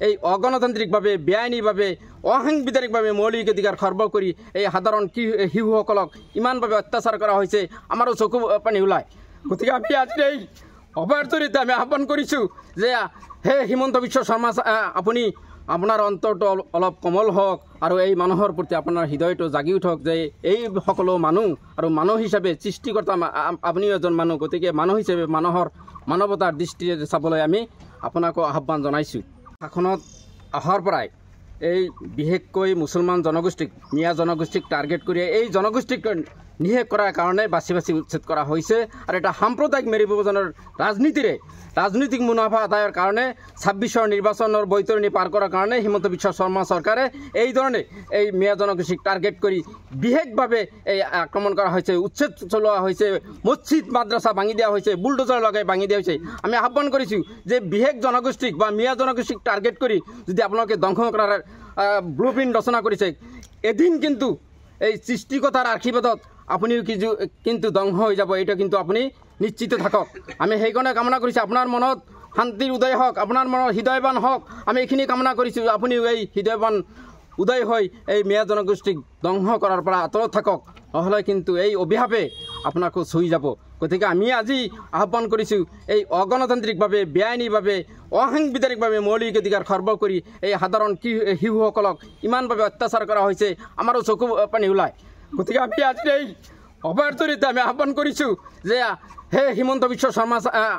এই অগণতান্ত্ৰিকভাৱে বেআইনীভাৱে অসাংবিধানিকভাৱে মৌলিক অধিকাৰ খৰ্ব কৰি এই সাধাৰণ শিশুসকলক ইমানভাৱে অত্যাচাৰ কৰা হৈছে আমাৰো চকু পানী ওলায়। গতিকে আমি আজি এই সভাৰ জৰিয়তে আমি আহ্বান কৰিছোঁ যে হে হিমন্ত বিশ্ব শৰ্মা আপুনি আপোনাৰ অন্তৰটো অলপ কোমল হওক আৰু এই মানুহৰ প্ৰতি আপোনাৰ হৃদয়টো জাগি উঠক যে এই সকলো মানুহ আৰু মানুহ হিচাপে সৃষ্টিকৰ্তা আপুনিও এজন মানুহ। গতিকে মানুহ হিচাপে মানুহৰ মানৱতাৰ দৃষ্টিৰে চাবলৈ আমি আপোনাকো আহ্বান জনাইছোঁ। শাসনত অহাৰ পৰাই এই বিশেষকৈ মুছলমান জনগোষ্ঠীক মিয়া জনগোষ্ঠীক টাৰ্গেট কৰি এই জনগোষ্ঠীক নিষেধ কৰাৰ কাৰণে বাছি বাছি উচ্ছেদ কৰা হৈছে আৰু এটা সাম্প্ৰদায়িক মেৰুবিভাজনৰ ৰাজনৈতিক মুনাফা আদায়ৰ কাৰণে ২৬ৰ নিৰ্বাচনৰ বৈতৰণি পাৰ কৰাৰ কাৰণে হিমন্ত বিশ্ব শৰ্মা চৰকাৰে এই ধৰণে এই মিয়া জনগোষ্ঠীক টাৰ্গেট কৰি বিশেষভাৱে এই আক্ৰমণ কৰা হৈছে, উচ্ছেদ চলোৱা হৈছে, মছজিদ মাদ্ৰাছা ভাঙি দিয়া হৈছে, বুলডোজাৰ লগাই ভাঙি দিয়া হৈছে। আমি আহ্বান কৰিছোঁ যে বিশেষ জনগোষ্ঠীক বা মিয়া জনগোষ্ঠীক টাৰ্গেট কৰি যদি আপোনালোকে ধ্বংস কৰাৰ ব্লুপ্ৰিণ্ট ৰচনা কৰিছে, এদিন কিন্তু এই সৃষ্টিকৰ্তাৰ আশীৰ্বাদত আপুনিও কিন্তু ধ্বংস হৈ যাব, এইটো কিন্তু আপুনি নিশ্চিত থাকক। আমি সেইকাৰণে কামনা কৰিছোঁ আপোনাৰ মনত শান্তিৰ উদয় হওক, আপোনাৰ মনত হৃদয়বান হওক। আমি এইখিনি কামনা কৰিছোঁ আপুনিও এই হৃদয়বান উদয় হৈ এই মিয়া জনগোষ্ঠীক ধ্বংস কৰাৰ পৰা আঁতৰত থাকক, নহ'লে কিন্তু এই অভিশাপে আপোনাকো চুই যাব। গতিকে আমি আজি আহ্বান কৰিছোঁ এই অগণতান্ত্ৰিকভাৱে বেআইনীভাৱে অসাংবিধানিকভাৱে মৌলিক অধিকাৰ খৰ্ব কৰি এই সাধাৰণ শিশুসকলক ইমানভাৱে অত্যাচাৰ কৰা হৈছে আমাৰো চকু পানী ওলায়। গতিকে আমি আজি এই সভাৰ জৰিয়তে আমি আহ্বান কৰিছোঁ যে হে হিমন্ত বিশ্ব শৰ্মা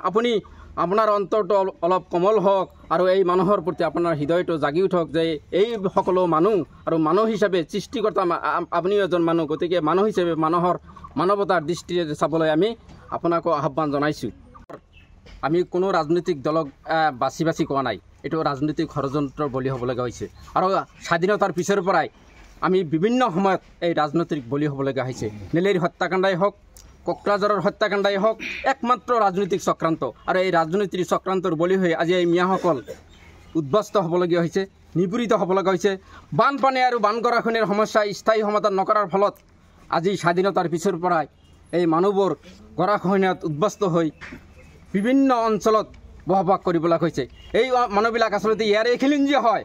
আপুনি আপোনাৰ অন্তৰটো অলপ কোমল হওক আৰু এই মানুহৰ প্ৰতি আপোনাৰ হৃদয়টো জাগি উঠক যে এই সকলো মানুহ আৰু মানুহ হিচাপে সৃষ্টিকৰ্তা আপুনিও এজন মানুহ। গতিকে মানুহ হিচাপে মানুহৰ মানৱতাৰ দৃষ্টিৰে চাবলৈ আমি আপোনাকো আহ্বান জনাইছোঁ। আমি কোনো ৰাজনৈতিক দলক বাছি বাছি কোৱা নাই, এইটো ৰাজনৈতিক ষড়যন্ত্ৰৰ বলি হ'বলগীয়া হৈছে আৰু স্বাধীনতাৰ পিছৰ পৰাই আমি বিভিন্ন সময়ত এই ৰাজনৈতিক বলি হ'বলগীয়া হৈছে। নেলেৰীৰ হত্যাকাণ্ডাই হওক, কোকৰাঝাৰৰ হত্যাকাণ্ডাই হওক, একমাত্ৰ ৰাজনৈতিক চক্ৰান্ত আৰু এই ৰাজনৈতিক চক্ৰান্তৰ বলি হৈ আজি এই মিয়াসকল উদ্বাস্ত হ'বলগীয়া হৈছে, নিপীড়িত হ'বলগীয়া হৈছে। বানপানী আৰু বানগৰাখহনীৰ সমস্যা স্থায়ী সমাধান নকৰাৰ ফলত আজি স্বাধীনতাৰ পিছৰ পৰাই এই মানুহবোৰ গৰাখহনীয়াত উদ্বাস্ত হৈ বিভিন্ন অঞ্চলত বসবাস কৰিবলৈ হৈছে। এই মানুহবিলাক আচলতে ইয়াৰে খিলিঞ্জীয়া হয়,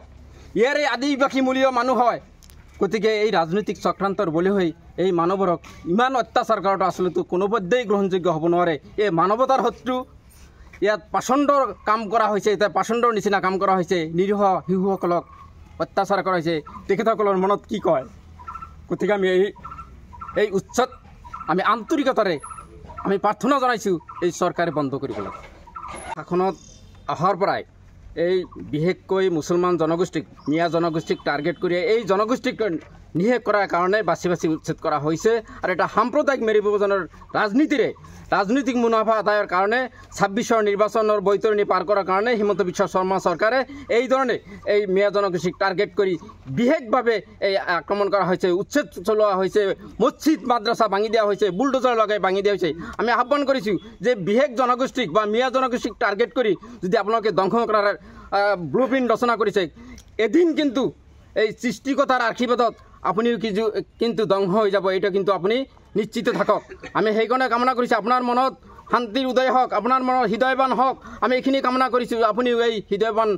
ইয়াৰে আদিবাসীমূলীয় মানুহ হয়। গতিকে এই ৰাজনৈতিক চক্ৰান্তৰ বলি হৈ এই মানুহবোৰক ইমান অত্যাচাৰ কৰাটো আচলতে কোনোপধ্যেই গ্ৰহণযোগ্য হ'ব নোৱাৰে। এই মানৱতাৰ শত্ৰু, ইয়াত পাচণ্ডৰ কাম কৰা হৈছে, এতিয়া পাচণ্ডৰ নিচিনা কাম কৰা হৈছে, নিৰীহ শিশুসকলক অত্যাচাৰ কৰা হৈছে। তেখেতসকলৰ মনত কি কয়? গতিকে আমি এই উচ্ছেদ আমি আন্তৰিকতাৰে আমি প্ৰাৰ্থনা জনাইছোঁ এই চৰকাৰে বন্ধ কৰিব লাগে। শাসনত অহাৰ পৰাই এই বিশেষকৈ মুছলমান জনগোষ্ঠীক মিয়া জনগোষ্ঠীক টাৰ্গেট কৰি এই জনগোষ্ঠীক নিষেধ কৰাৰ কাৰণে বাছি বাছি উচ্ছেদ কৰা হৈছে আৰু এটা সাম্প্ৰদায়িক মেৰুবিভাজনৰ ৰাজনৈতিক মুনাফা আদায়ৰ কাৰণে ২৬ৰ নিৰ্বাচনৰ বৈতৰণি পাৰ কৰাৰ কাৰণে হিমন্ত বিশ্ব শৰ্মা চৰকাৰে এই ধৰণে এই মিয়া জনগোষ্ঠীক টাৰ্গেট কৰি বিশেষভাৱে এই আক্ৰমণ কৰা হৈছে, উচ্ছেদ চলোৱা হৈছে, মছজিদ মাদ্ৰাছা ভাঙি দিয়া হৈছে, বুলডোজাৰ লগাই ভাঙি দিয়া হৈছে। আমি আহ্বান কৰিছোঁ যে বিশেষ জনগোষ্ঠীক বা মিয়া জনগোষ্ঠীক টাৰ্গেট কৰি যদি আপোনালোকে ধ্বংস কৰাৰ ব্লুপ্ৰিণ্ট ৰচনা কৰিছে, এদিন কিন্তু এই সৃষ্টিকৰ্তাৰ আশীৰ্বাদত আপুনিও কিন্তু ধ্বংস হৈ যাব, এইটো কিন্তু আপুনি নিশ্চিত থাকক। আমি সেইকাৰণে কামনা কৰিছোঁ আপোনাৰ মনত শান্তিৰ উদয় হওক, আপোনাৰ মনত হৃদয়বান হওক। আমি এইখিনি কামনা কৰিছোঁ আপুনিও এই হৃদয়বান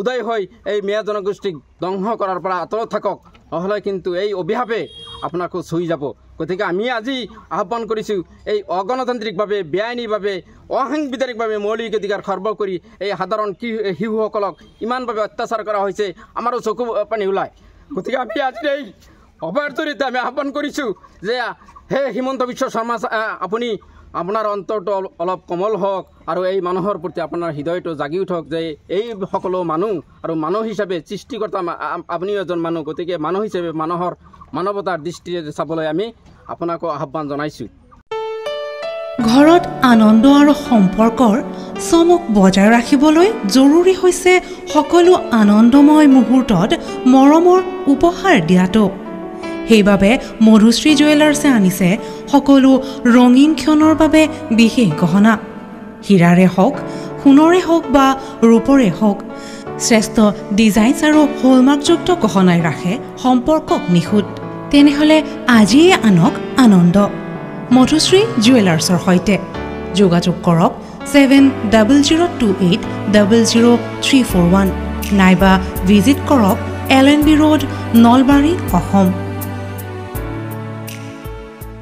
উদয় হৈ এই মিয়া জনগোষ্ঠীক ধ্বংস কৰাৰ পৰা আঁতৰত থাকক, নহ'লে কিন্তু এই অভিশাপে আপোনাকো চুই যাব। গতিকে আমি আজি আহ্বান কৰিছোঁ এই অগণতান্ত্ৰিকভাৱে বেআইনীভাৱে অসাংবিধানিকভাৱে মৌলিক অধিকাৰ খৰ্ব কৰি এই সাধাৰণ শিশুসকলক ইমানভাৱে অত্যাচাৰ কৰা হৈছে আমাৰো চকু পানী ওলায়। গতিকে আমি আজি এই সভাৰ জৰিয়তে আমি আহ্বান কৰিছোঁ যে হে হিমন্ত বিশ্ব শৰ্মা আপুনি আপোনাৰ অন্তৰটো অলপ কোমল হওক আৰু এই মানুহৰ প্ৰতি আপোনাৰ হৃদয়টো জাগি উঠক যে এই সকলো মানুহ আৰু মানুহ হিচাপে সৃষ্টিকৰ্তা আপুনিও এজন মানুহ। গতিকে মানুহ হিচাপে মানুহৰ মানৱতাৰ দৃষ্টিৰে চাবলৈ আমি আপোনাকো আহ্বান জনাইছোঁ। ঘৰত আনন্দ আৰু সম্পৰ্কৰ চমক বজাই ৰাখিবলৈ জৰুৰী হৈছে সকলো আনন্দময় মুহূৰ্তত মৰমৰ উপহাৰ দিয়াটো। সেইবাবে মধুশ্ৰী জুৱেলাৰ্ছে আনিছে সকলো ৰঙীন ক্ষণৰ বাবে বিশেষ গহনা। হীৰাৰে হওক, সোণৰে হওক বা ৰূপৰে হওক, শ্ৰেষ্ঠ ডিজাইনছ আৰু হলমাৰ্কযুক্ত গহনাই ৰাখে সম্পৰ্কক নিখুঁত। তেনেহ'লে আজিয়ে আনক আনন্দ মধুশ্ৰী জুৱেলাৰ্ছৰ সৈতে। যোগাযোগ কৰক 7002800341 নাইবা ভিজিট কৰক LNB ৰোড নলবাৰী অসম